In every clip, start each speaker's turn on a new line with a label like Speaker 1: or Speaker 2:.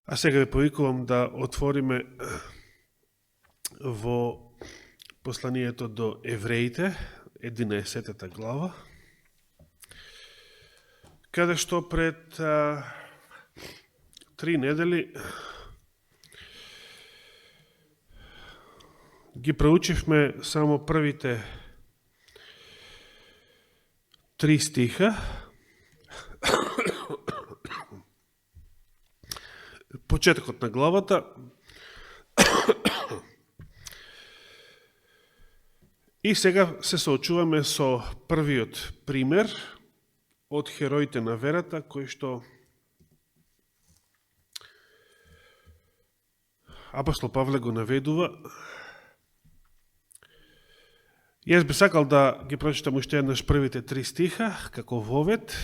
Speaker 1: А сега ви повикувам да отвориме во посланието до Евреите, 11 глава, каде што пред 3 недели ги проучивме само првите 3 стиха, почетокот на главата, и сега се соочуваме со првиот пример од хероите на верата, кој што апостол Павле го наведува. Јас би сакал да ги прочитам уште еднаш првите 3 стиха, како вовед,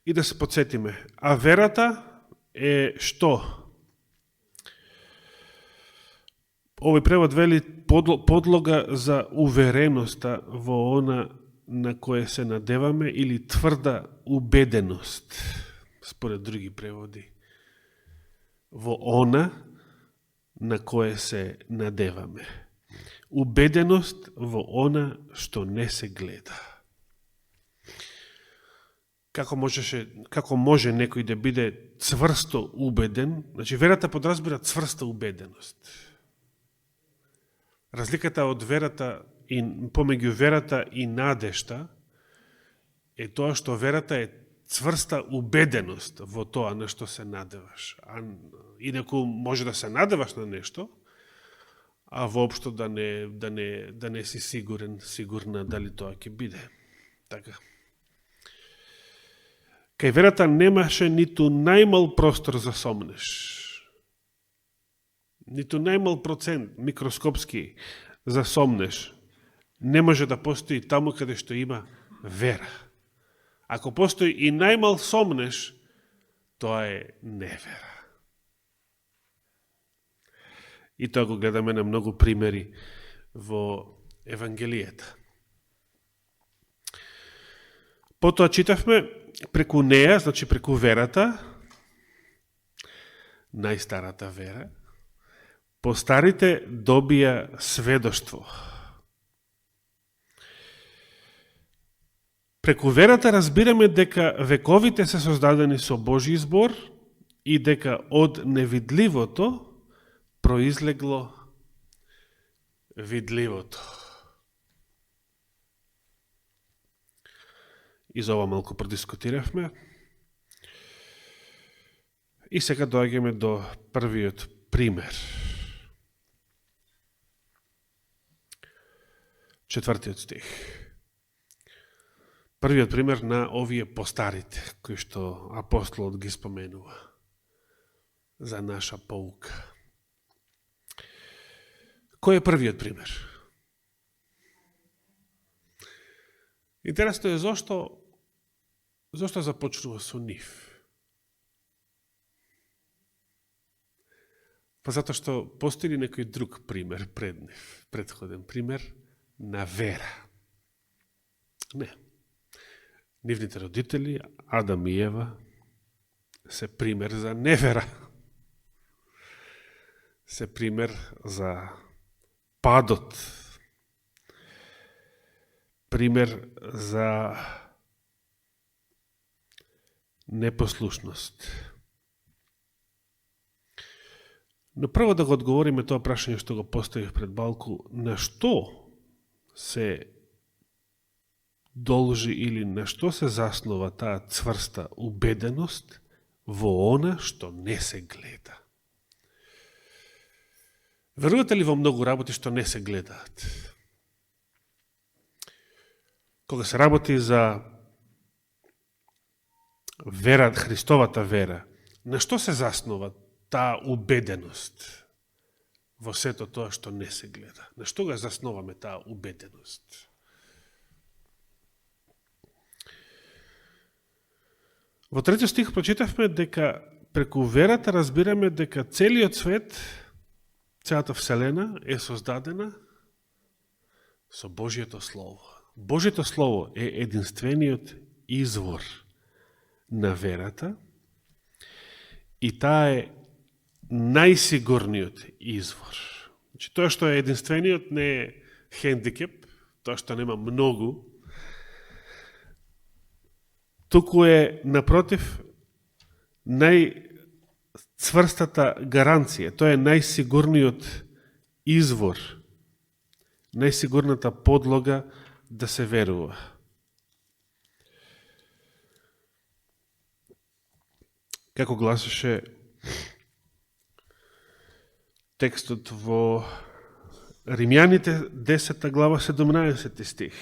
Speaker 1: и да се подсетиме. А верата е што? Овој превод вели подлога за увереноста во она на кое се надеваме, или тврда убеденост, според други преводи. Во она на кое се надеваме. Убеденост во она што не се гледа. Како може некој да биде цврсто убеден? Значи, верата подразбира цврста убеденост. Разликата од верата и помеѓу верата и надежта е тоа што верата е цврста убеденост во тоа на што се надеваш. Инаку може да се надеваш на нешто, а воопшто да не си сигурна дали тоа ќе биде. Така. Кај верата немаше ниту најмал простор за сомнеш. Ниту најмал процент микроскопски за сомнеш не може да постои таму каде што има вера. Ако постои и најмал сомнеш, тоа е невера. И тоа го гледаме на многу примери во Евангелијата. Потоа читавме преку неја, значи преку верата, најстарата вера, постарите добија сведоштво. Преку верата разбираме дека вековите се создадени со Божи избор и дека од невидливото произлегло видливото. И за ова малку продискутиравме. И сега доаѓаме до првиот пример. 4 стих. Првиот пример на овие постарите, кои што апостолот ги споменува за наша поука. Кој е првиот пример? Интересно е зошто започнува со нив? Па затоа што постои некој друг пример пред нив, предходен пример на вера. Не. Нивните родители, Адам и Ева, се пример за невера. Се пример за падот. Пример за непослушност. Но прво да го одговориме тоа прашање што го поставив пред малку, на што се должи или на што се заснова таа цврста убеденост во она што не се гледа. Верувате ли во многу работи што не се гледаат? Кога се работи за вера, Христовата вера, на што се заснова таа убеденост во сето тоа што не се гледа? На што го засноваме таа убеденост? Во 3 стих прочитавме дека преку верата разбираме дека целиот свет, целата вселена е создадена со Божието Слово. Божието Слово е единствениот извор на верата И таа е најсигурниот извор. Значи, тоа што е единствениот не е хендикеп, тоа што нема многу, туку е, напротив, најцврстата гаранција. Тоа е најсигурниот извор, најсигурната подлога да се верува. Како гласеше текстот во Римјаните 10 глава 17 стих.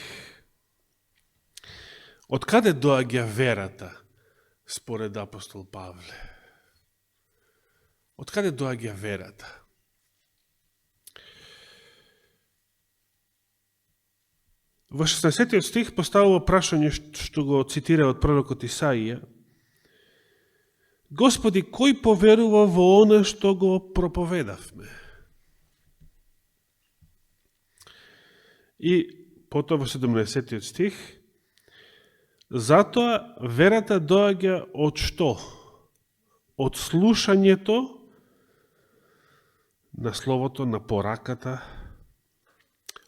Speaker 1: Од каде доаѓа верата според апостол Павле? Од каде доаѓа верата? Во 16 стих поставува прашање што го цитира од пророкот Исаија. Господи, кој поверува во она што го проповедавме? И потоа во 17 стих, затоа верата доаѓа од што? Од слушањето на словото, на пораката.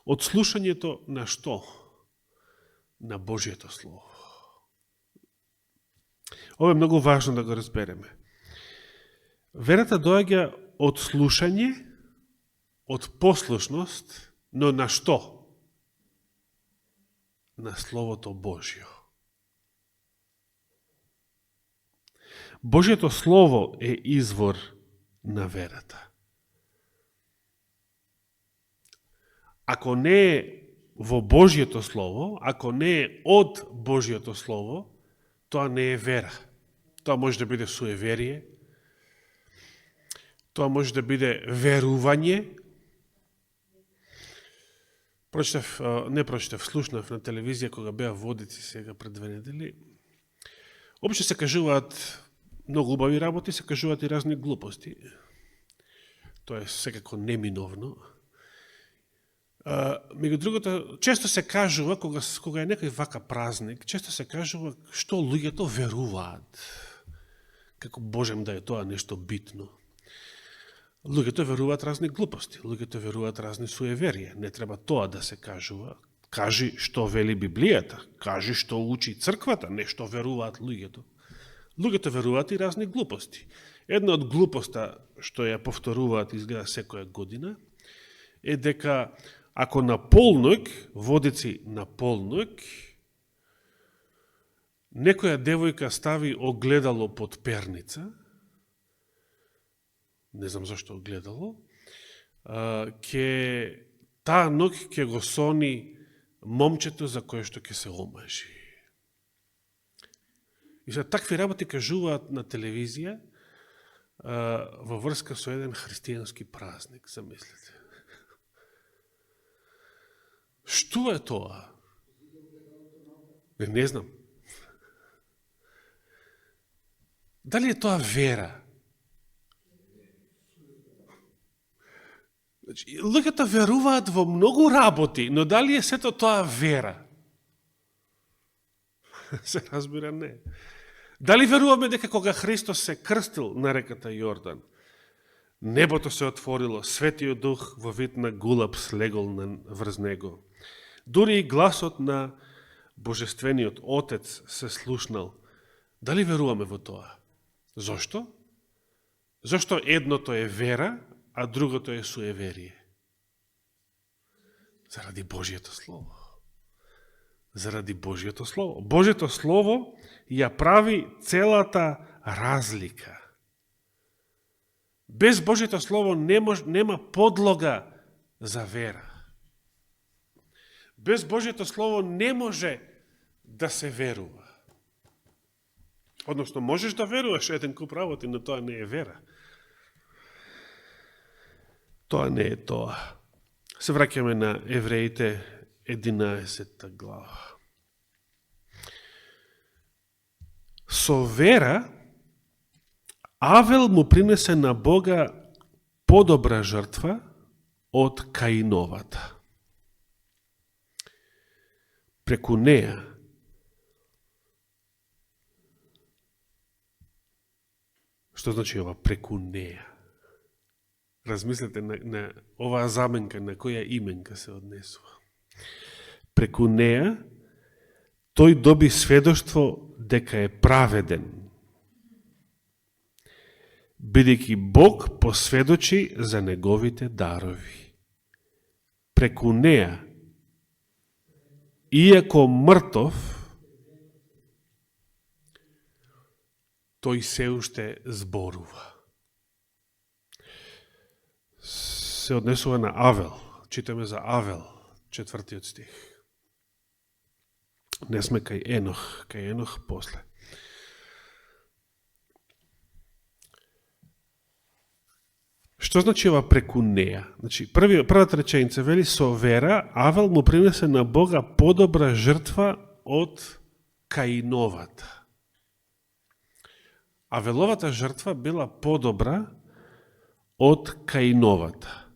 Speaker 1: Од слушањето на што? На Божието Слово. Ова е многу важно да го разбереме. Верата доаѓа од слушање, од послушност, но на што? На Словото Божјо. Божието Слово е извор на верата. Ако не е во Божието Слово, ако не е од Божието Слово, тоа не е вера. Тоа може да биде суеверие, тоа може да биде верување. Слушнав на телевизија кога беа водици сега пред 2 недели. Обично се кажуваат многу убави работи, се кажуваат и разни глупости. Тоа е секако неминовно. Меѓу другото, често се кажува, кога е некој вака празник, често се кажува што луѓето веруваат. Како можем да е тоа нешто битно. Луѓето веруваат разни глупости, луѓето веруваат разни суеверија. Не треба тоа да се кажува. Кажи што вели Библијата, кажи што учи црквата, не што веруваат луѓето. Луѓето веруваат и разни глупости. Една од глупоста што ја повторуваат изгледа секоја година е дека ако на полнок, водици на полнок, некоја девојка стави огледало под перница, не знам зашто огледало, таа ног ќе го сони момчето за кое што ќе се омажи. И за такви работи кажуваат на телевизија во врска со еден христијански празник, замислете. Што е тоа? Не знам. Дали е тоа вера? Луѓето веруваат во многу работи, но дали е сето тоа вера? Се разбира, не. Дали веруваме дека кога Христос се крстил на реката Јордан, небото се отворило, Светиот Дух во вид на гулаб слегол врз него. Дури и гласот на Божествениот Отец се слушнал. Дали веруваме во тоа? Зошто? Зошто едното е вера, а другото е суеверие? Заради Божието Слово. Заради Божието Слово. Божието Слово ја прави целата разлика. Без Божието Слово нема подлога за вера. Без Божието Слово не може да се верува. Односно, можеш да веруваш еден куп работи, но тоа не е вера. Тоа не е тоа. Се враќаме на Евреите 11 глава. Со вера Авел му принесе на Бога подобра жртва од Каиновата. Преку неја Што значи ова преку неа? Размислете на оваа заменка, на која именка се однесува. Преку неа тој доби сведоштво дека е праведен, бидејќи Бог посведочи за неговите дарови. Преку неа, иако мртов, тој се уште зборува. Се однесува на Авел. Читаме за Авел, 4 стих. Не сме кај Енох после. Што значи ова преку неа? Значи, првата реченица вели, со вера Авел му принесе на Бога подобра жртва од Каиновата. Авеловата жртва била подобра од Каиновата.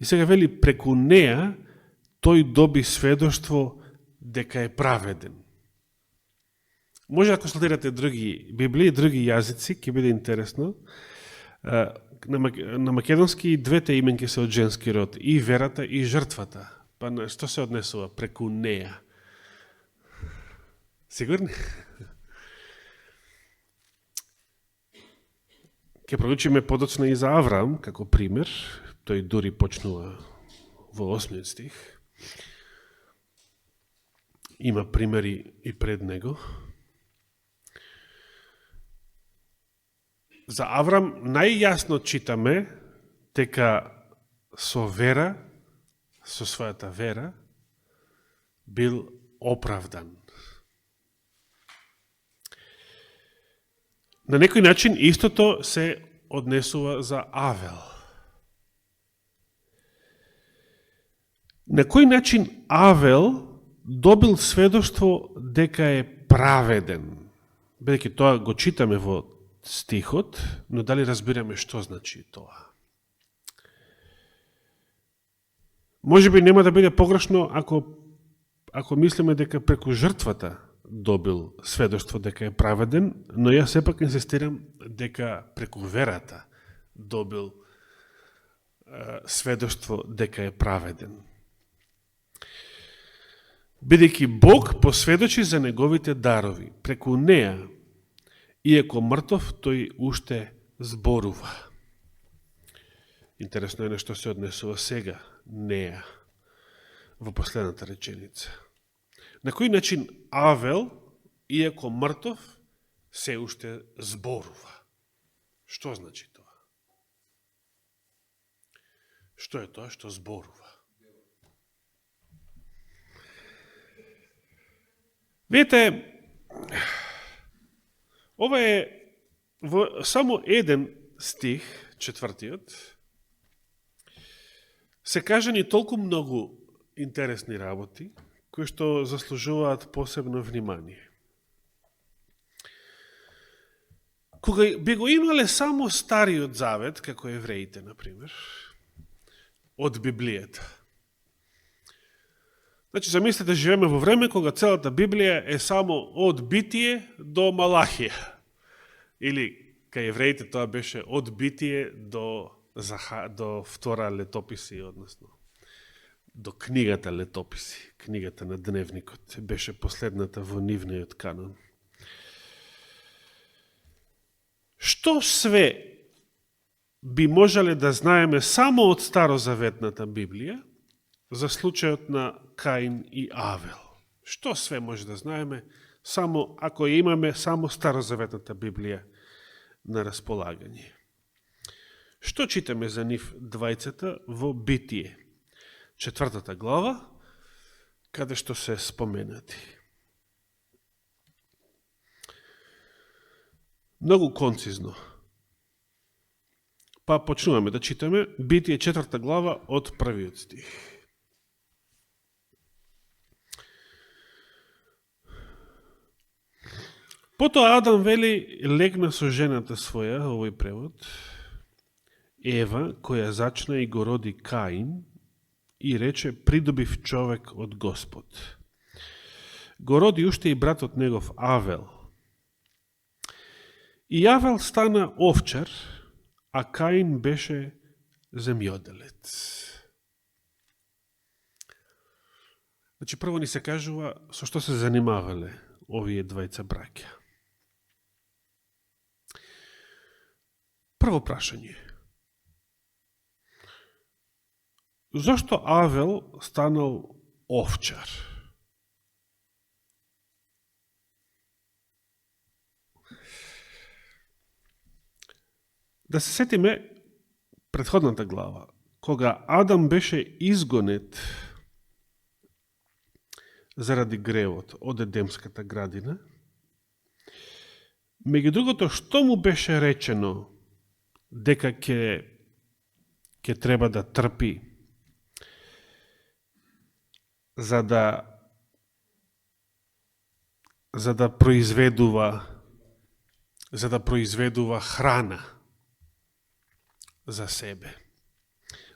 Speaker 1: И сега вели, преку неа тој доби сведоштво дека е праведен. Може да консултирате други Библии, други јазици, ќе биде интересно. На македонски двете именки се од женски род, и верата и жртвата. Па на што се однесува преку неа? Сигурни? Ке проучиме подоцна и за Авраам, како пример. Тој дури почнува во 8 стих. Има примери и пред него. За Авраам најјасно читаме дека со вера, со својата вера, бил оправдан. На некој начин истото се однесува за Авел. На кој начин Авел добил сведоштво дека е праведен? Бидејќи тоа го читаме во стихот, но дали разбираме што значи тоа? Може би нема да биде погрешно ако мислиме дека преку жртвата добил сведоштво дека е праведен, но јас сепак инсистирам дека преку верата добил сведоштво дека е праведен. Бидејќи Бог посведочи за неговите дарови, преку неа, иако мртов, тој уште зборува. Интересно е нешто се однесува сега, неа, во последната реченица. На кој начин Авел, иако мртов, се уште зборува? Што значи тоа? Што е тоа што зборува? Видите, ова е во само еден стих, 4, се кажани толку многу интересни работи, кои што заслужуваат посебно внимание. Кога би го имале само Стариот Завет, како евреите, например, од Библијата. Значи, замислете да живееме во време кога целата Библија е само од Битие до Малахија. Или, кај евреите тоа беше од Битие до втора летописи, односно до книгата летописи, книгата на Дневникот, беше последната во нивниот канон. Што све би можеле да знаеме само од Старозаветната Библија за случајот на Каин и Авел? Што све може да знаеме само ако имаме само Старозаветната Библија на располагање? Што читаме за нив двајцата во Битие, 4 глава, каде што се споменати? Многу концизно. Па почнуваме да читаме Битие 4 глава од 1 стих. Потоа Адам вели, легна со жената своја, овој превод, Ева, која зачна и го роди Каин, и рече, придобив човек од Господ. Го роди уште и братот негов Авел. И Авел стана овчар, а Каин беше земјоделец. Значи, прво ни се кажува со што се занимавале овие двајца браќа. Прво прашање. Зошто Авел станал овчар? Да се сетиме предходната глава, кога Адам беше изгонет заради гревот од Едемската градина, меѓу другото, што му беше речено дека ќе треба да трпи за да произведува храна за себе.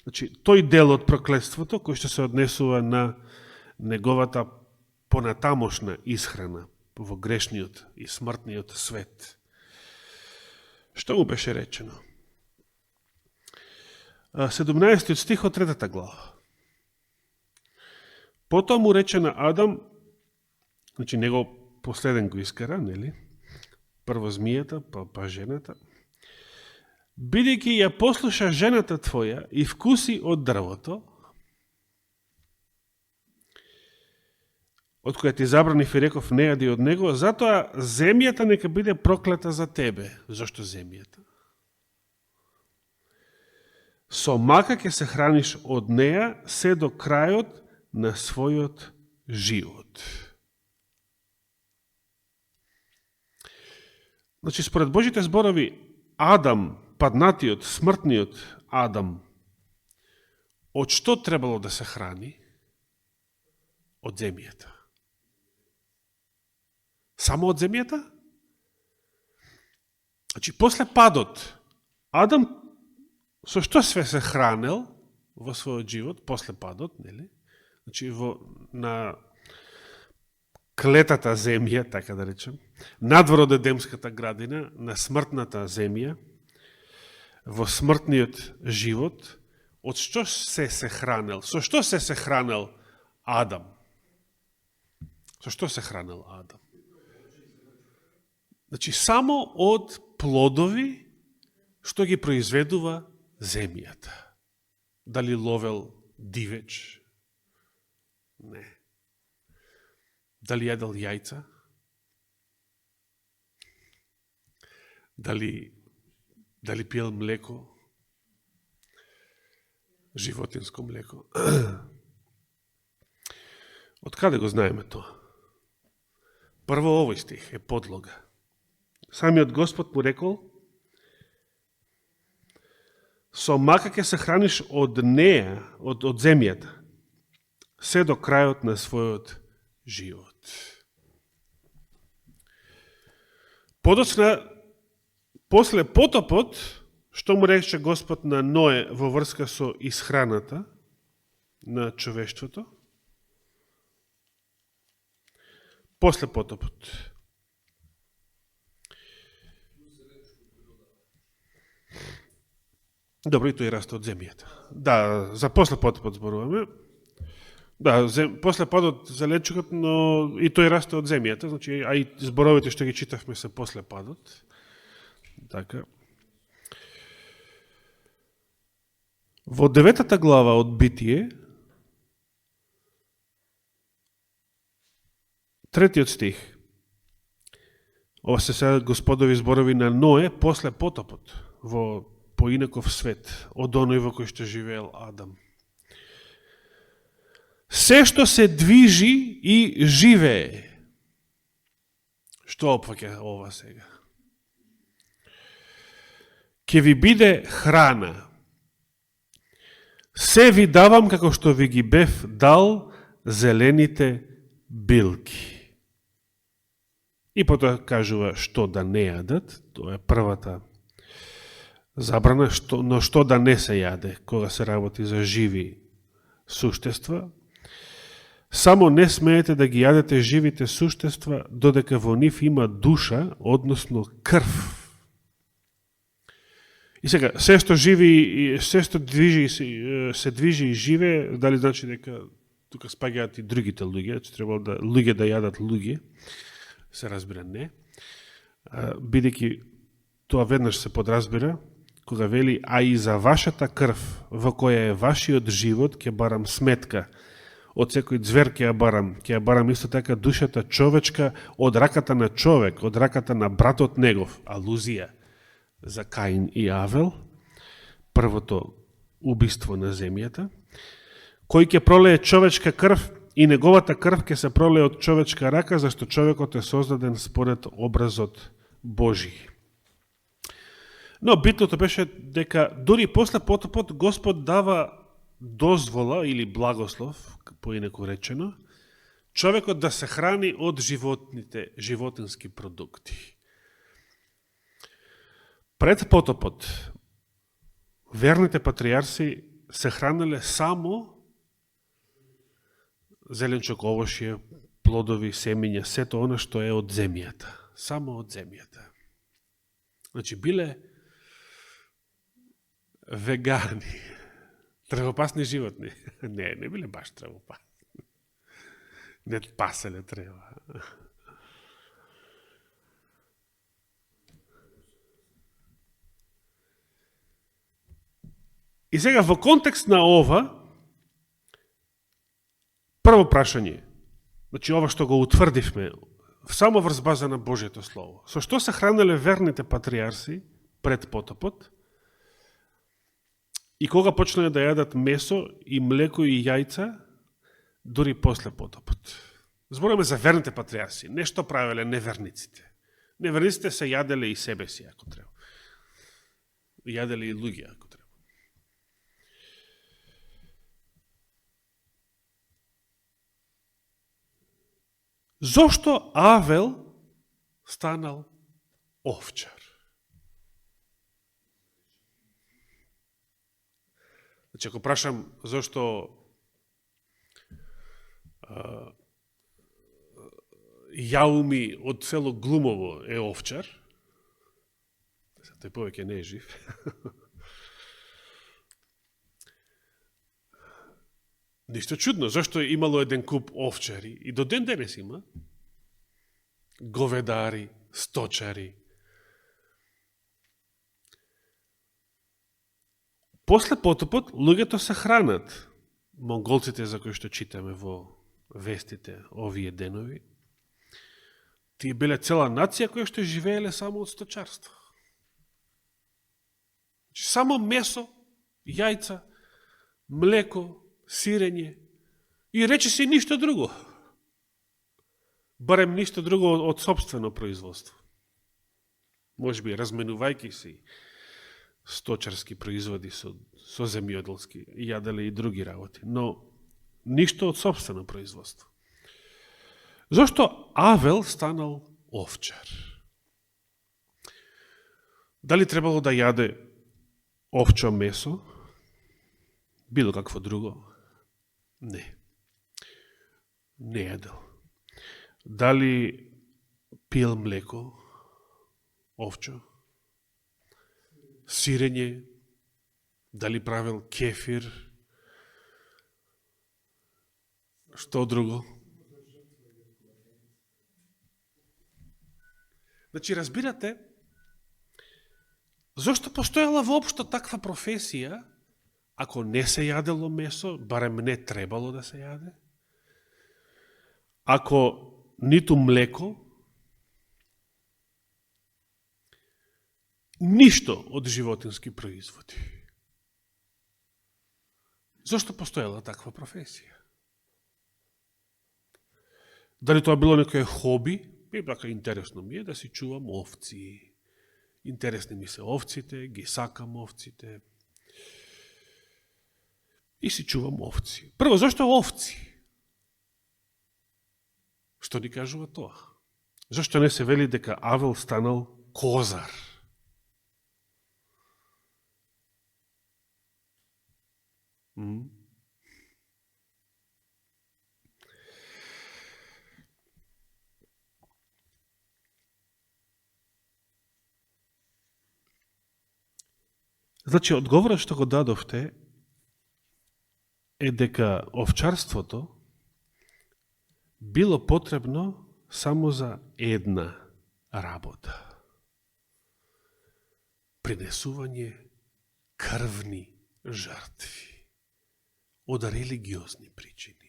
Speaker 1: Значи, тој дел од проклетството кој што се однесува на неговата понатамошна исхрана во грешниот и смртниот свет. Што му беше речено? 17 стих од 3 глава. Потоа му рече на Адам, значи него последен го искара, нели? Прво змијата, па жената. Бидејќи ја послуша жената твоја и вкуси од дрвото, од која ти забранив и реков не јади од него, затоа земјата нека биде проклета за тебе. Зошто земјата? Со мака ќе се храниш од неја се до крајот на својот живот. Значи, според Божите зборови, Адам, паднатиот, смртниот Адам, од што требало да се храни? Од земјата. Само од земјата? Значи, после падот, Адам со што све се хранел во својот живот, после падот, нели? Значи, на клетата земја, така да речем, надвор од Едемската градина, на смртната земја, во смртниот живот, од што се хранел? Со што се хранел Адам? Со што се хранел Адам? Значи, само од плодови што ги произведува земјата. Дали ловел дивеч? Не. Дали јадел јајца? Дали пиел млеко? Животинско млеко? Од каде го знаеме тоа? Прво овој стих е подлога. Самиот Господ му рекол, со мака ќе се храниш од неја, од земјата, се до крајот на својот живот. Подоцна, после потопот, што му рече Господ на Ное во врска со исхраната на човештвото? После потопот. Добро, и тој расте од земјата. Да, за после потопот зборуваме. Да, после падот зеленчукот, но и тој расте од земјата, значи, а и зборовите што ги читавме се после падот. Така. Во 9 глава од Битие, 3 стих, ова се сега Господови зборови на Ное после потопот, во поинаков свет, од оној во кој што живеел Адам. Се што се движи и живее. Што опфаќа ова сега? Ке ви биде храна. Се ви давам како што ви ги бев дал зелените билки. И потоа кажува што да не јадат, тоа е првата забрана, но што да не се јаде кога се работи за живи суштества. Само не смеете да ги јадете живите суштества додека во нив има душа, односно крв. И сега, се што живи, се што движи, се движи и живе, дали значи дека тука спаѓаат и другите луѓе, че требало да луѓе да јадат луѓе, се разбира не. Бидејќи тоа веднаш се подразбира, кога вели, а и за вашата крв, во која е вашиот живот, ќе барам сметка. Од секој звер ќе ја барам исто така душата човечка од раката на човек, од раката на братот негов, алузија за Каин и Авел, првото убиство на земјата, кој ќе пролее човечка крв и неговата крв ќе се пролее од човечка рака, зашто човекот е создаден според образот Божи. Но битното беше дека дури после потопот Господ дава дозвола или благослов, поинаку речено, човекот да се храни од животински продукти. Пред потопот верните патриарси се хранеле само зеленчук, овошје, плодови, семиња, сето она што е од земјата. Само од земјата. Значи, биле вегани, тревопасни животни. Не биле баш тревопасни. Не паселе трева. И сега, во контекст на ова, прво прашање, значи ова што го утврдивме, само врз база на Божјето Слово. Со што се хранеле верните патриарси пред потопот и кога почнале да јадат месо и млеко и јајца, дури после потопот. Зборуваме за верните патриарси, не што правеле неверниците. Неверниците се јаделе и себе си, ако треба. Јаделе и луѓе, ако треба. Зошто Авел станал овчар? Значи, ако прашам зошто Јауми од село Глумово е овчар, тој повеќе не е жив, ништо чудно, зашто имало еден куп овчари и до ден денес има говедари, сточари. После потопот луѓето се хранат. Монголците за кои што читаме во вестите овие денови, тие биле цела нација која што живееле само од сточарство. Само месо, јајца, млеко, сирење и рече си ништо друго. Барем ништо друго од собствено производство. Може би разменувајќи си сточарски производи со земјоделски, јаделе и други работи, но ништо од собствено производство. Зошто Авел станал овчар? Дали требало да јаде овчо месо? Било какво друго? Не. Не јадел. Дали пил млеко? Овчо? Сирење? Дали правил кефир? Што друго? Значи, разбирате, зошто постојала воопшто таква професија, ако не се јадело месо, барем не требало да се јаде, ако ниту млеко, ништо од животински производи. Зошто постојала таква професија? Дали тоа било некој хоби? Така интересно ми е да си чувам овци. Интересни ми се овците, ги сакам овците. И си чувам овци. Прво, зашто овци? Што ни кажува тоа? Зашто не се вели дека Авел станал козар? Значи, одговорот што го дадовте е дека овчарството било потребно само за една работа. Принесување крвни жртви од религиозни причини.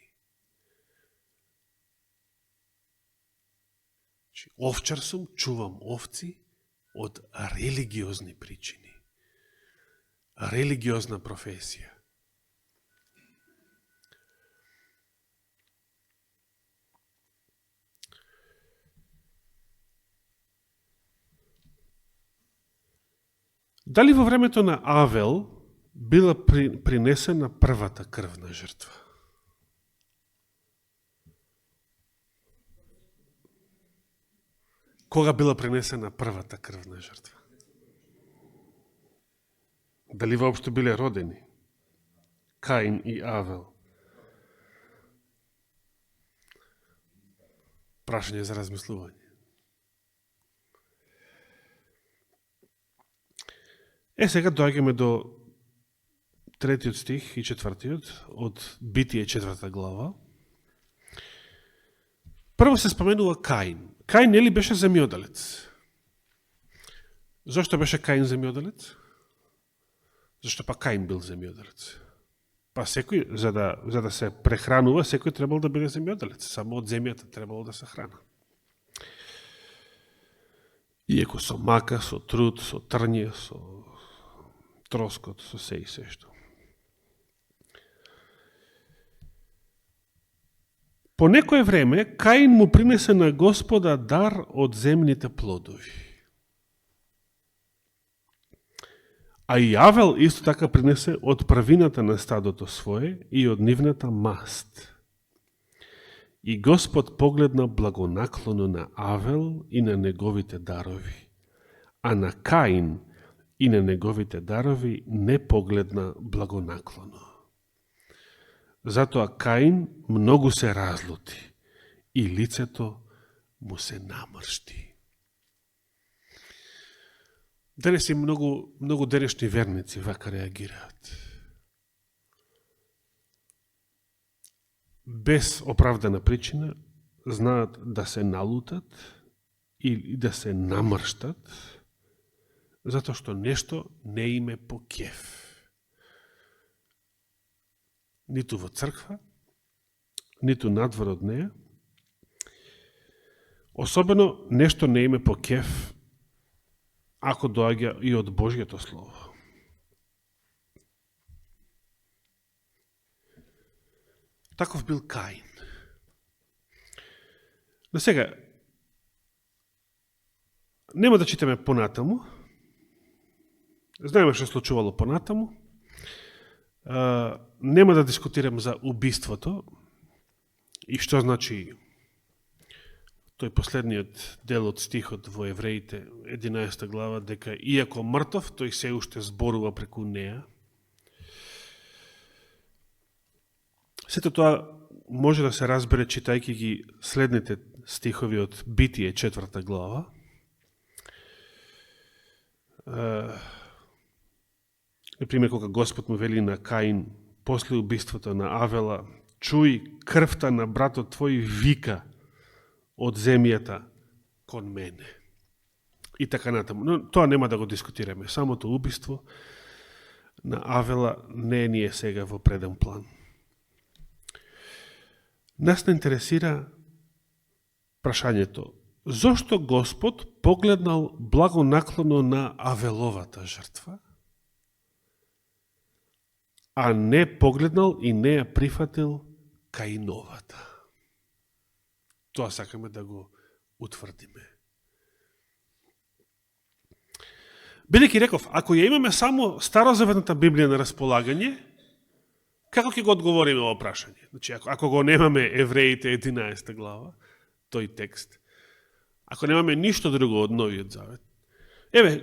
Speaker 1: Овчар сум, чувам овци од религиозни причини. Религиозна професија. Дали во времето на Авел била принесена првата крвна жртва? Кога била принесена првата крвна жртва? Дали воопшто биле родени Каин и Авел? Прашање за размислување. Сега доаѓаме до 3 стих и 4 од Битие 4 глава. Прво се споменува Каин. Каин нели беше земјоделец? Зошто беше Каин земјоделец? Зашто па Каин бил земјоделец? Па секој, за да се прехранува, секој требал да биде земјоделец. Само од земјата требало да се храна. Иеко со мака, со труд, со трње, со троскот, со се и се што. По некое време, Каин му принесе на Господа дар од земните плодови. А и Авел исто така принесе од првината на стадото свое и од нивната маст. И Господ погледна благонаклоно на Авел и на неговите дарови, а на Каин и на неговите дарови не погледна благонаклоно. Затоа Каин многу се разлути и лицето му се намршти. Денес и многу денешни верници вака реагираат. Без оправдана причина знаат да се налутат и да се намрштат, затоа што нешто не име по кеф. Ниту во црква, ниту надвор од неја. Особено нешто не име по кеф ако доаѓа и од Божјето Слово. Таков бил Каин. Но сега, нема да читаме понатаму. Знаеме што случувало понатаму. Нема да дискутирам за убиството и што значи тој последниот дел од стихот во Евреите, 11 глава, дека иако мртов, тој се уште зборува преку неа. Сето тоа може да се разбере читајќи ги следните стихови од Битие 4 глава. Например, кога Господ му вели на Каин после убиството на Авела, чуј крвта на братот твој вика од земјата кон мене. И така натаму. Но тоа нема да го дискутираме. Самото убиство на Авела не ни е сега во преден план. Нас не интересира прашањето зошто Господ погледнал благонаклоно на Авеловата жртва, а не погледнал и не ја прифатил Каиновата. Тоа сакаме да го утврдиме. Бидејќи реков, ако ја имаме само Старозаветната Библија на располагање, како ќе го одговориме ово прашање? Значи, ако го немаме Евреите 11 глава, тој текст, ако немаме ништо друго од Новиот Завет,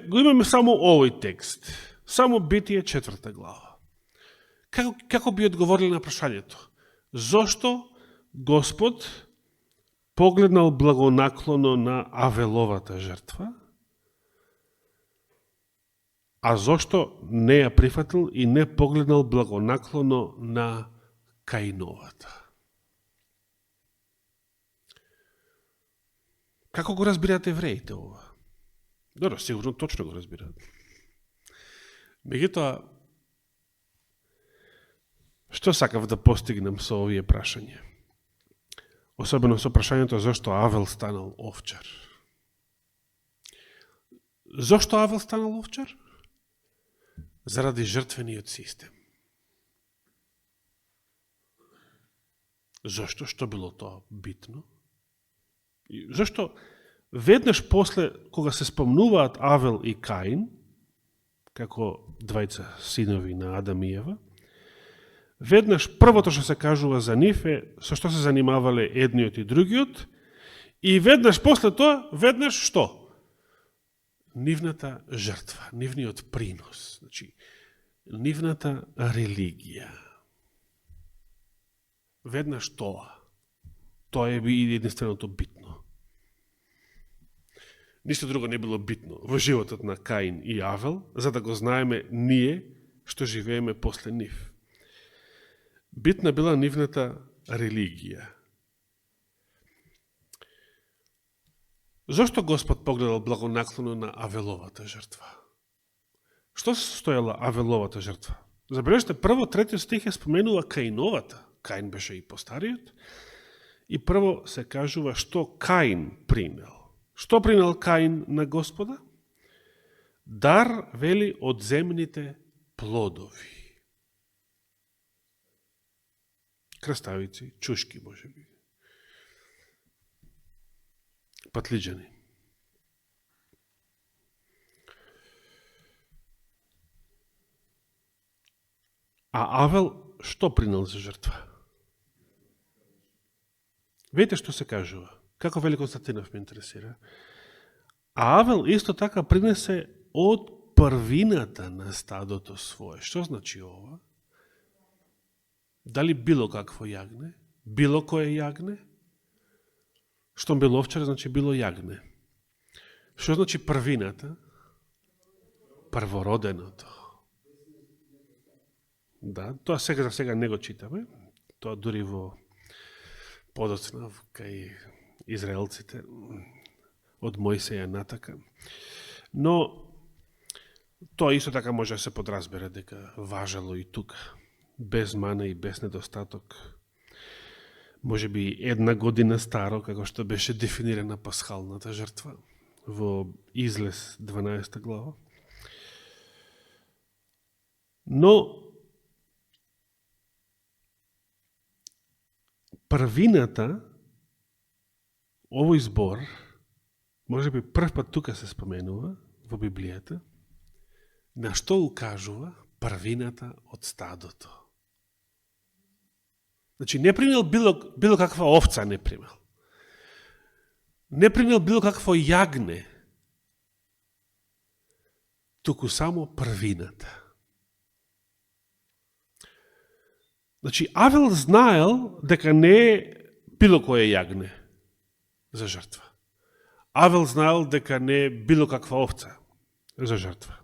Speaker 1: го имаме само овој текст, само Битие 4 глава. Како би одговорили на прашањето? Зошто Господ погледнал благонаклоно на Авеловата жртва, А зошто не ја прифатил и не погледнал благонаклоно на Каиновата? Како го разбираат евреите ова? Добро, сигурно точно го разбираат. Меѓутоа, што сакав да постигнем со овие прашања? Особено со прашањето зашто Авел станал овчар. Зошто Авел станал овчар? Заради жртвениот систем. Зошто? Што било тоа битно? И зашто веднаш после, кога се спомнуваат Авел и Каин, како двајца синови на Адам и Ева, веднаш првото што се кажува за нив е со што се занимавале едниот и другиот, и веднаш после тоа, веднаш што? Нивната жртва, нивниот принос, значи, нивната религија. Веднаш тоа. Тоа е единственото битно. Ништо друго не било битно во животот на Каин и Авел, за да го знаеме ние што живееме после нив. Битна била нивната религија. Зошто Господ погледал благонаклоно на Авеловата жртва? Што се состојала Авеловата жртва? Забележете, прво третиот стих е споменува Каиновата. Каин беше и постариот. И прво се кажува што Каин принел. Што принел Каин на Господа? Дар, вели, од земните плодови. Краставици, чушки, може би. Патлиџани. А Авел што принел за жртва? Видите што се кажува. Како вели Константинов ме интересира. А Авел исто така принесе од првината на стадото свое. Што значи ова? Дали било какво јагне? Било кое јагне? Штом бил овчар, значи било јагне. Што значи првината? Првороденото. Да, тоа сега за сега не го читаме. Тоа дури во подоцна кај израелците од Мојсеја натака. Но тоа исто така може да се подразбере дека важело и тука. Без мана и без недостаток. Може би 1 година старо, како што беше дефинирана пасхалната жртва во Излез 12 глава. Но првината, овој збор, може би прв пат тука се споменува во Библијата, на што укажува првината од стадото. Значи, не примел било каква овца, не примел. Не примел било какво јагне, туку само првината. Значи, Авел знаел дека не е било кое јагне за жртва. Авел знаел дека не е било каква овца за жртва.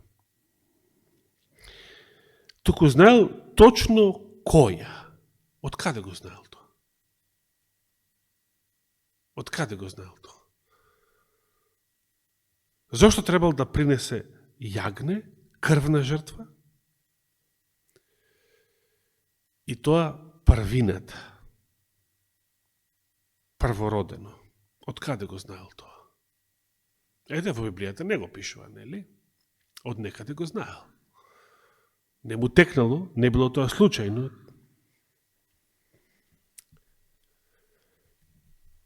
Speaker 1: Туку знаел точно која. Од каде го знаел тоа? Од каде го знаел тоа? Зошто требал да принесе јагне, крвна жртва? И тоа првината. Првородено. Од каде го знаел тоа? Еде во Библијата не го пишува, нели? Од некаде го знаел. Не му текнало, не било тоа случајно.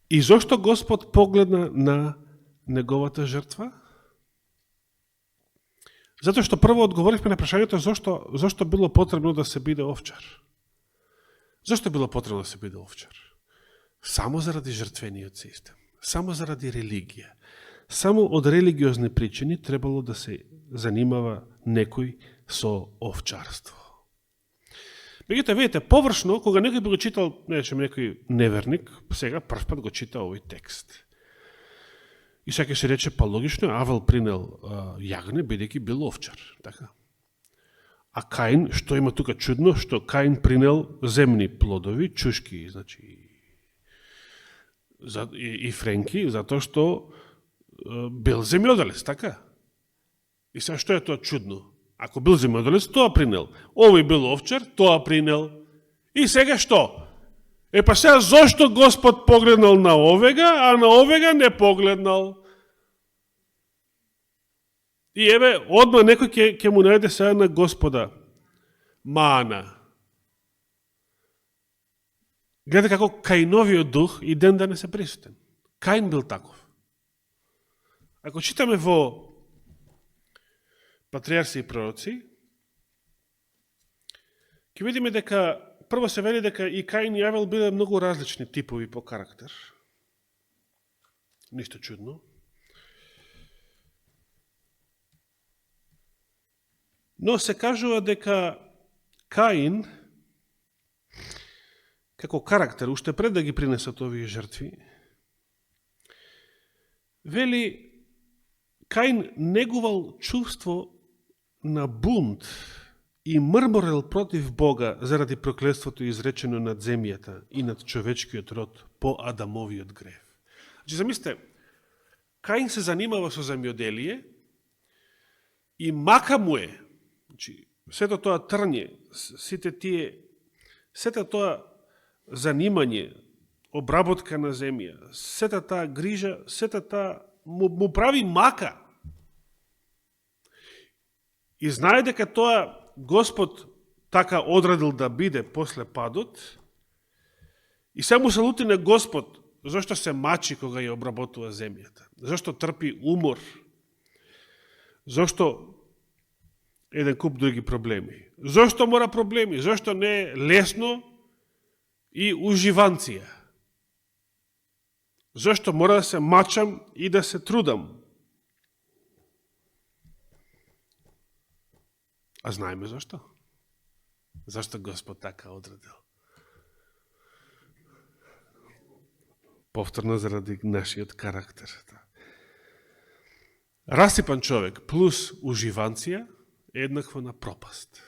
Speaker 1: И зошто Господ погледна на неговата жртва? Затоа што прво одговоривме на прашањето зошто било потребно да се биде овчар. Зошто било потребно да се биде овчар? Само заради жртвениот систем, само заради религија. Само од религиозни причини требало да се занимава некој со овчарство. Меѓутоа, видите, површно, кога некој би го читал, некој неверник, сега прв пат го чита овој текст. И сега ќе се рече, па логично, Авел принел јагне, бидејќи бил овчар. Така. А Каин, што има тука чудно, што Каин принел земни плодови, чушки, значи, и френки, затоа што бил земјоделец, така? И сега што е тоа чудно? Ако бил земјоделец, тоа принел. Овој бил овчар, тоа принел. И сега што? Е па сега зошто Господ погледнал на овега, а на овега не погледнал? И еве, одма некој ќе му најде сега на Господа мана. Гледа како Каиновиот дух и ден да не се присутен. Каин бил таков. Ако читаме во Патриарси и пророци, ќе видиме дека прво се вели дека и Каин и Авел биле многу различни типови по карактер. Ништо чудно. Но се кажува дека Каин, како карактер, уште пред да ги принесат овие жртви, вели, Каин негувал чувство на бунт и мрморел против Бога заради проклетството изречено над земјата и над човечкиот род по Адамовиот грев. Значи, замислите, Каин се занимава со земјоделие и мака му е, значи, сето тоа трње, сето тоа занимање, обработка на земја, сета таа грижа, сета таа му прави мака. И знае дека тоа Господ така одредил да биде после падот, и само се лути на Господ, зашто се мачи кога ја обработува земјата, зашто трпи умор, зашто еден куп други проблеми. Зашто мора проблеми? Зашто не е лесно и уживанција? Зашто мора да се мачам и да се трудам? А знаеме зашто? Зашто Господ така одредил? Повторно заради нашиот карактер. Расипан човек плюс уживанција е еднакво на пропаст.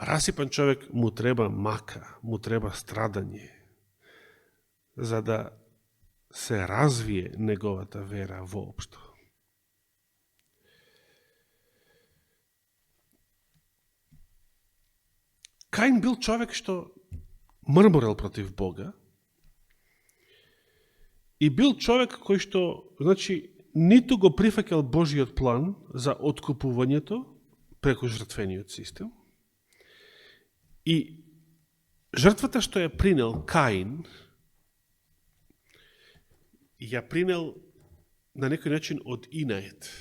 Speaker 1: Расипан човек му треба мака, му треба страдање, за да се развие неговата вера воопшто. Каин бил човек што мрморел против Бога и бил човек кој што, значи, ниту го прифаќал Божиот план за откупувањето преку жртвениот систем и жртвата што ја принел Каин ја принел на некој начин од инает,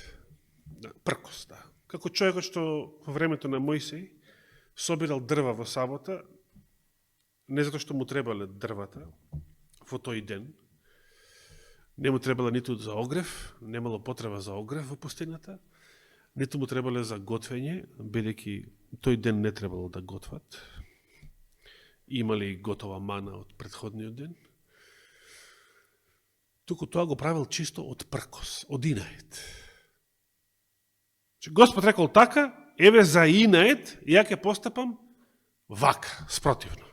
Speaker 1: пркос, да. Како човекот што во времето на Мојсей собирал дрва во сабота, не затоа што му требале дрвата во тој ден, не му требала ниту за огрев, немало потреба за огрев во пустината, ниту му требале за готвење, бидејќи тој ден не требало да готват. Имали готова мана од претходниот ден. Туку тоа го правил чисто од пркос, од инает. Господ рекол така, еве за инает, ја ќе постапам вака, спротивно.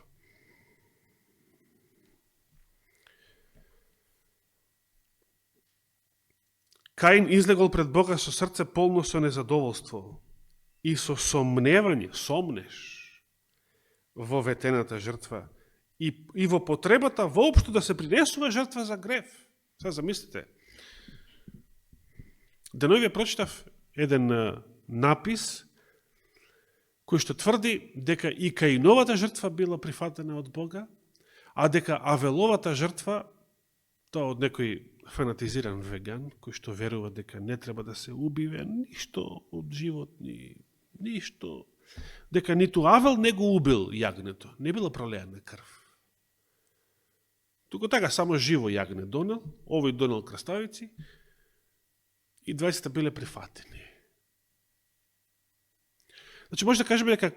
Speaker 1: Каин излегол пред Бога со срце полно со незадоволство и со сомневање, сомнеш во ветената жртва и во потребата воопшто да се принесува жртва за грев. Сега замислите. Денови прочитав еден напис кој што тврди дека и Каиновата жртва била прифатена од Бога, а дека Авеловата жртва, тоа од некој фанатизиран веган, кој што верува дека не треба да се убиве ништо од животни, ништо, дека ниту Авел не го убил јагнето, не била пролеана крв. Туку така само живо јагне донел, овој донел краставици и 20 биле прифатени. Значи може да кажеме дека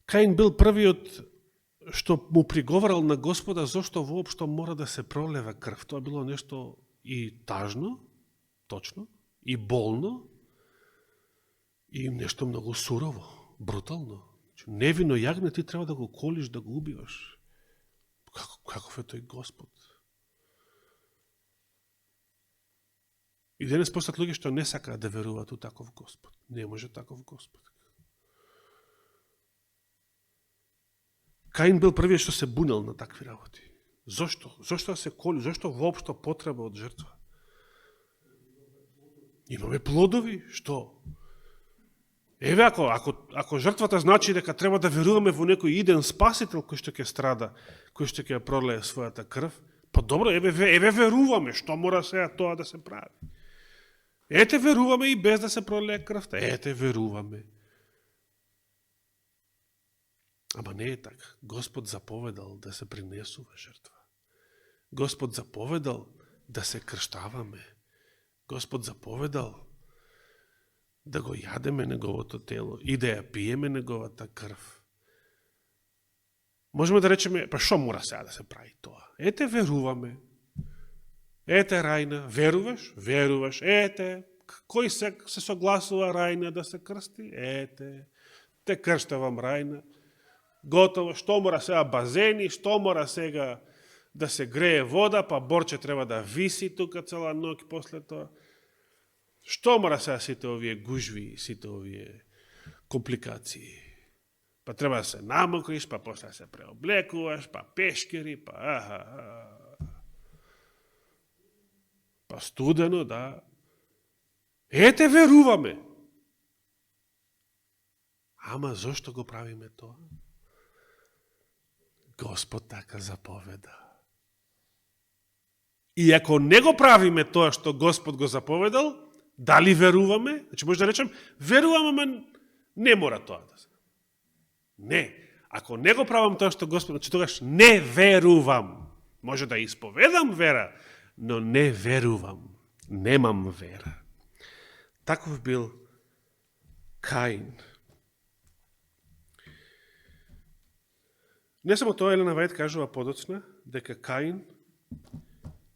Speaker 1: Каин бил првиот што му приговарал на Господа зошто воопшто мора да се пролева крв. Тоа било нешто и тажно, точно, и болно, и нешто многу сурово, брутално. Невино јагне ти треба да го колиш, да го убиваш. Каков е тој Господ? И денес постат луѓе што не сакаат да веруваат у таков Господ. Не може таков Господ. Каин бил првиот што се бунел на такви работи. Зошто? Зошто да се коли? Зошто воопшто потреба од жртва? Имаме плодови, што? Еве, ако жртвата значи дека треба да веруваме во некој иден спасител кој што ќе страда, кој што ќе пролее својата крв, па добро, еве веруваме, што мора сега тоа да се прави. Ете веруваме и без да се пролее крвта, ете веруваме. Ама не е така. Господ заповедал да се принесува жртва. Господ заповедал да се крштаваме. Господ заповедал да го јадеме неговото тело и да ја пиеме неговата крв. Можеме да речеме, па шо мора сега да се прави тоа? Ете, веруваме. Ете, Рајна, веруваш? Веруваш. Ете, кој се согласува Рајна да се крсти? Ете, те крштавам Рајна. Готово, што мора сега базени, што мора сега да се грее вода, па Борче треба да виси тука цела ноќ после тоа. Што мора сега сите овие гужви, сите овие компликации? Па треба да се намокриш, па после да се преоблекуваш, па пешкери, па студено, да. Ете, веруваме. Ама зошто го правиме тоа? Господ така заповеда. И ако не го правиме тоа што Господ го заповедал, дали веруваме? Значи може да речем, веруваме, ама не мора тоа да се. Не. Ако не го правам тоа што Господ, значи тогаш не верувам. Може да исповедам вера, но не верувам. Немам вера. Таков бил Каин. Не само тоа, Елена Вајд кажува подоцна, дека Каин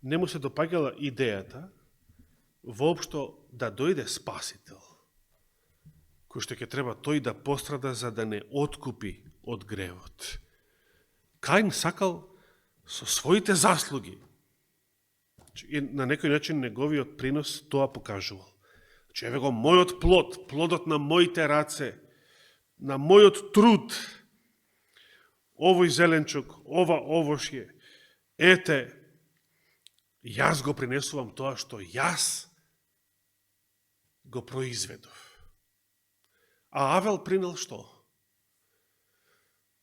Speaker 1: не му се допаѓала идејата воопшто да дојде спасител, кој што ќе треба тој да пострада за да не откупи од гревот. Каин сакал со своите заслуги, и на некој начин неговиот принос тоа покажувал. Че еве го мојот плод, плодот на моите раце, на мојот труд, овој зеленчук, ова овошје, ете, јас го принесувам тоа што јас го произведов. А Авел принел што?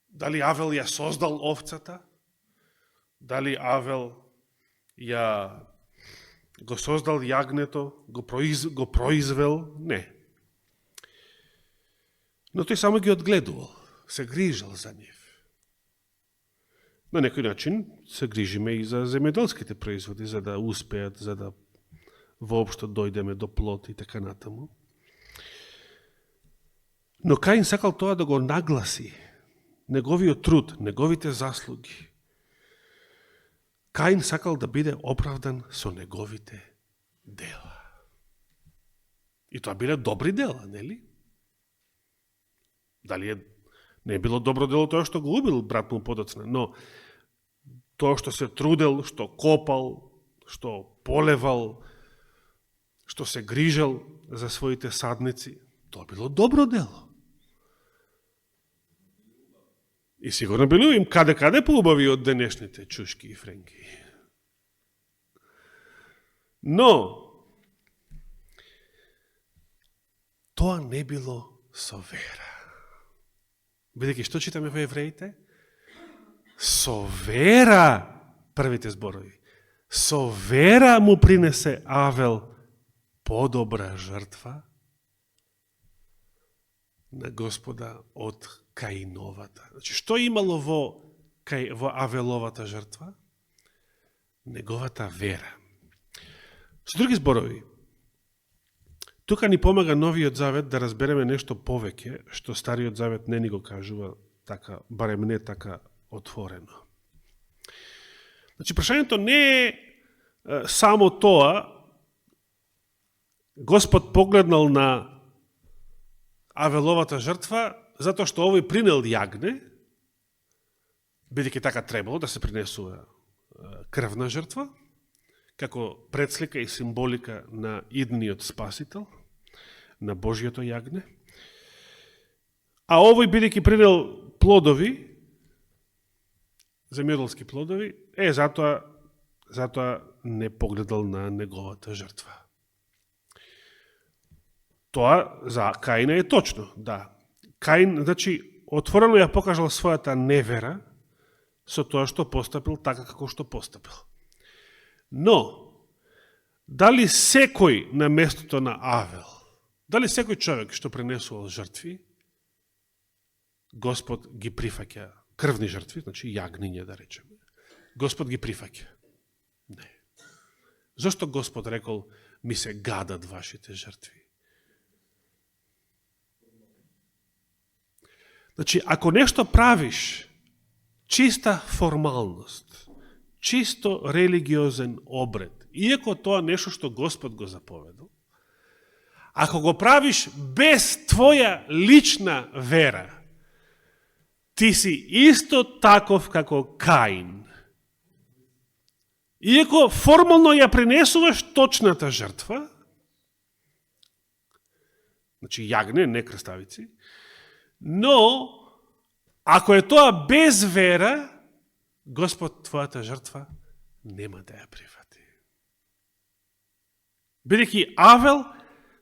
Speaker 1: Дали Авел ја создал овцата? Дали Авел ја го создал јагнето, го произвел? Не. Но тој само ги одгледувал, се грижал за нив. На некој начин се грижиме и за земјоделските производи, за да успеат, за да воопшто дојдеме до плод и така натаму. Но Каин сакал тоа да го нагласи, неговиот труд, неговите заслуги. Каин сакал да биде оправдан со неговите дела. И тоа биле добри дела, нели? Дали не било добро дело тоа што го убил брат му подоцна, но тоа што се трудел, што копал, што полевал, што се грижал за своите садници, тоа било добро дело. И сигурно било им каде поубави од денешните чушки и френки. Но тоа не било со вера. Бидејќи што читаме во Евреите? Со вера, првите зборови, со вера му принесе Авел подобра жртва на Господа од Каиновата. Значи, што имало во Авеловата жртва? Неговата вера. Со други зборови, тука ни помага Новиот Завет да разбереме нешто повеќе, што Стариот Завет не ни го кажува така, барем не така отворено. Значи, прашањето не е само тоа, Господ погледнал на Авеловата жртва, затоа што овој принел јагне, бидејќи така требало да се принесува крвна жртва, како предслика и символика на идниот Спасител, на Божиото јагне. А овој, бидејќи принел плодови, земјоделски плодови, затоа не погледал на неговата жртва. Тоа за Каина е точно, да. Каин, значи, отворено ја покажал својата невера со тоа што постапил така како што постапил. Но, дали секој на местото на Авел, дали секој човек што принесувал жртви, Господ ги прифаќа, крвни жртви, значи јагниња да речеме, Господ ги прифаќа? Не. Зошто Господ рекол, ми се гадат вашите жртви? Значи, ако нешто правиш, чиста формалност, чисто религиозен обред, иако тоа нешто што Господ го заповедал, ако го правиш без твоја лична вера, ти си исто таков како Каин. Иако формално ја принесуваш точната жртва, значи јагне, не крставици, но ако е тоа без вера, Господ твојата жртва нема да ја прифати. Бидејќи Авел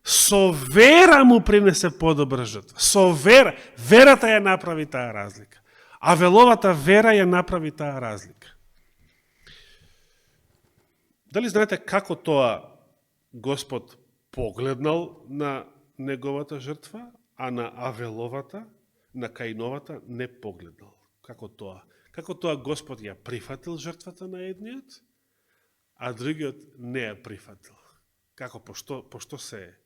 Speaker 1: со вера му принесе подобра жртва. Со вера. Верата ја направи таа разлика. Авеловата вера ја направи таа разлика. Дали знаете како тоа Господ погледнал на неговата жртва, а на Авеловата, на Каиновата не погледнал? Како тоа? Како тоа Господ ја прифатил жртвата на едниот, а другиот не ја прифатил? Како, пошто се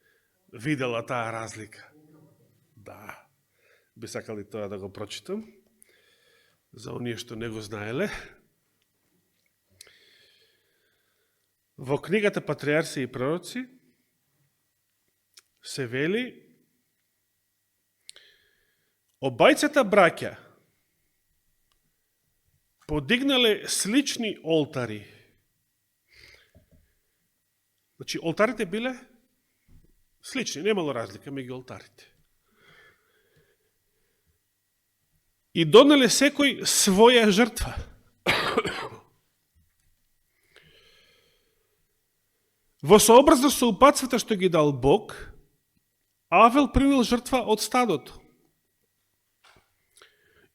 Speaker 1: видела таа разлика? Да. Би сакали тоа да го прочитам, за оние што не го знаеле. Во книгата Патриарси и пророци се вели: обајцата браќа подигнале слични олтари. Значи, олтарите биле слични, немало разлика меѓу олтарите. И донеле секој своја жртва. Во сообразност со упатствата што ги дал Бог, Авел принел жртва од стадото.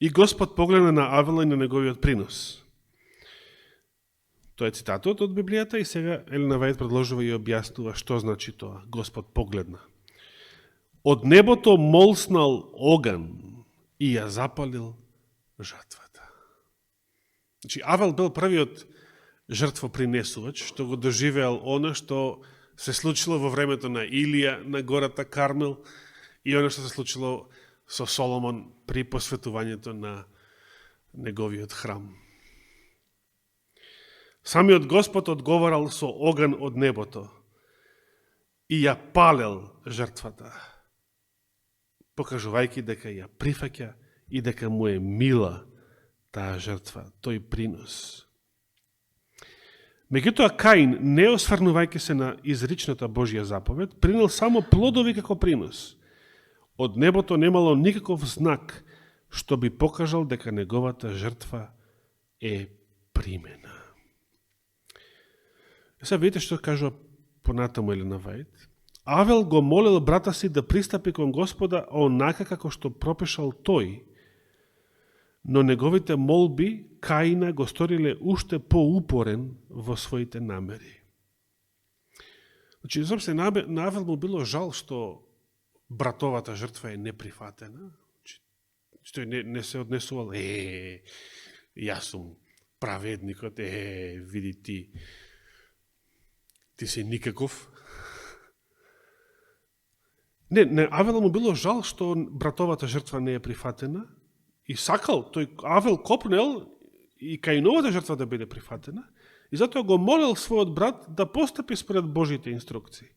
Speaker 1: И Господ погледна на Авела и на неговиот принос. Тоа е цитатот од Библијата и сега Елена Вајд предложува и објаснува што значи тоа. Господ погледна. Од небото молснал оган и ја запалил жртвата. Значи, Авел бил првиот жртвопринесувач, што го доживеал она што се случило во времето на Илија на гората Кармел и она што се случило со Соломон при посветувањето на неговиот храм. Самиот Господ одговарал со оган од небото и ја палел жртвата, покажувајќи дека ја прифаќа и дека му е мила таа жртва, тој принос. Меѓутоа Каин, не осврнувајќи се на изричната Божја заповед, принел само плодови како принос. Од небото немало никаков знак што би покажал дека неговата жртва е примена. Сега видите што кажува понатаму Елена Вајд. Авел го молил брата си да пристапи кон Господа онака како што пропишал тој, но неговите молби Каина го сториле уште поупорен во своите намери. Значи, зопšte, на Авел му било жал што братовата жртва е неприфатена. Што не се однесувал, јас сум праведникот, види ти си никаков. Не, Авел му било жал што братовата жртва не е прифатена и сакал, тој Авел копнел и Каиновата жртва да биде прифатена, и затоа го молел својот брат да постапи според Божите инструкции.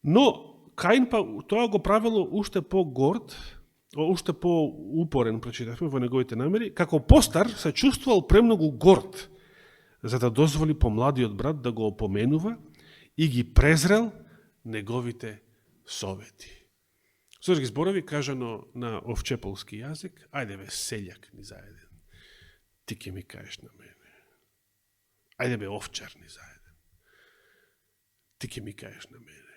Speaker 1: Но Каин па тоа го правило уште по-горд, уште по-упорен, прочитавме во неговите намери, како постар се чувствувал премногу горд, за да дозволи помладиот брат да го опоменува и ги презрел неговите совети. Со други зборови, кажано на овчеполски јазик, ајде бе, селјак ни заеден, ти ќе ми кажеш на мене. Ајде бе, овчар ни заеден, ти ќе ми кажеш на мене.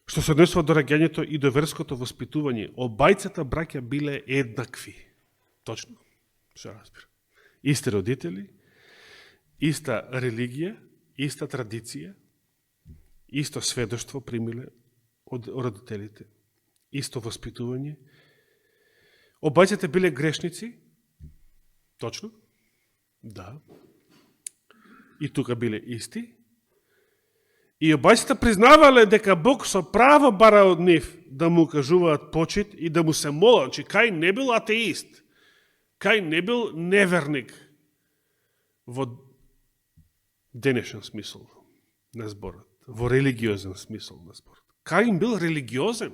Speaker 1: Што се однесува до раѓањето и до верското воспитување, обајцата браќа биле еднакви. Точно, се разбира. Исти родители, иста религија, иста традиција, исто сведоштво примиле од родителите, исто воспитување. Обајцата биле грешници, точно, да, и тука биле исти. И обајцата признавале дека Бог со право бара од нив да му кажуваат почит и да му се молат. Значи, Каин не бил атеист. Каин не бил неверник во денешен смисол на зборот, во религиозен смисол на зборот. Каин бил религиозен.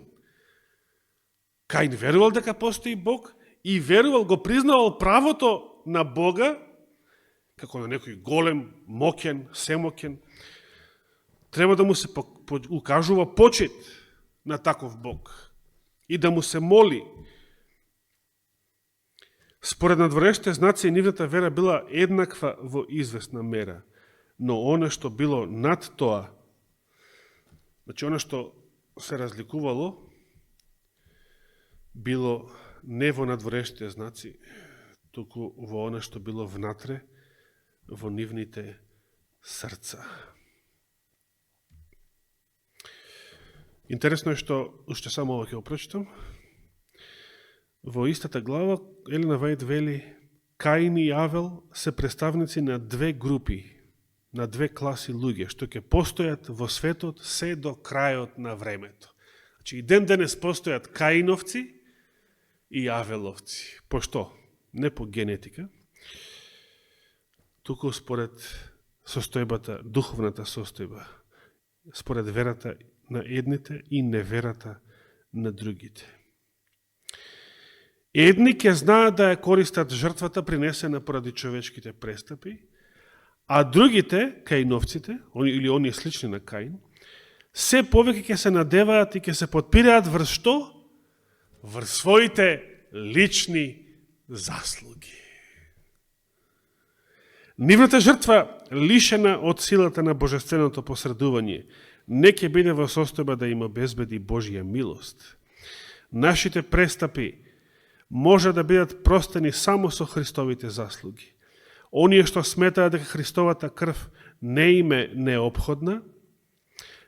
Speaker 1: Каин верувал дека постои Бог и верувал, го признавал правото на Бога, како на некој голем, моќен, семоќен. Треба да му се укажува почит на таков Бог и да му се моли. Според надворешните знаци, нивната вера била еднаква во известна мера, но она што било над тоа, значи она што се разликувало, било не во надворешните знаци, туку во она што било внатре, во нивните срца. Интересно е што, уште само ова ќе го прочитам, во истата глава Елена Вајд вели, Каин и Авел се представници на две групи, на две класи луѓе, што ќе постојат во светот се до крајот на времето. Значи, и ден денес постојат Каиновци и Авеловци. По што? Не по генетика, туку според состојбата, духовната состојба, според верата на едните и неверата на другите. Едни ќе знаат да ја користат жртвата принесена поради човечките престапи, а другите, каиновците, или оние слични на Каин, се повеќе ќе се надеваат и ќе се подпираат врз што? Врз своите лични заслуги. Нивната жртва, лишена од силата на божественото посредување, не ќе биде во состојба да им обезбеди Божја милост. Нашите престапи може да бидат простени само со Христовите заслуги. Оние што сметаат дека Христовата крв не им е неопходна,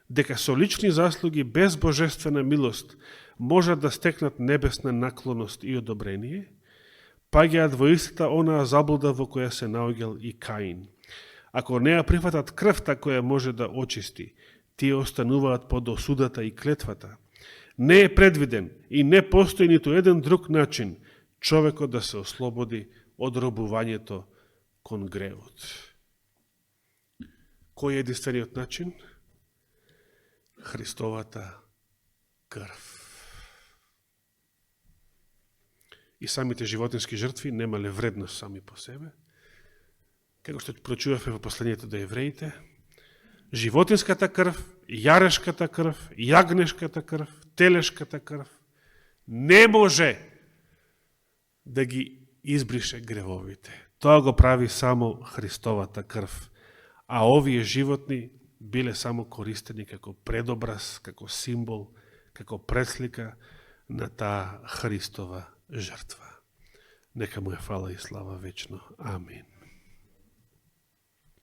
Speaker 1: дека со лични заслуги без божествена милост можат да стекнат небесна наклоност и одобрение, паѓаат во истата онаа заблуда во која се наоѓал и Каин. Ако не ја прифатат крвта која може да очисти, тие остануваат под осудата и клетвата. Не е предвиден и не постои ниту еден друг начин човекот да се ослободи од робувањето кон гревот. Кој е единствениот начин? Христовата крв. И самите животински жртви немале вредност сами по себе. Како што прочувавме во посланието до евреите, животинската крв, јарешката крв, јагнешката крв, телешката крв не може да ги избрише гревовите. Тоа го прави само Христовата крв. А овие животни биле само користени како предобраз, како символ, како преслика на таа Христова жртва. Нека му е фала и слава вечно. Амин.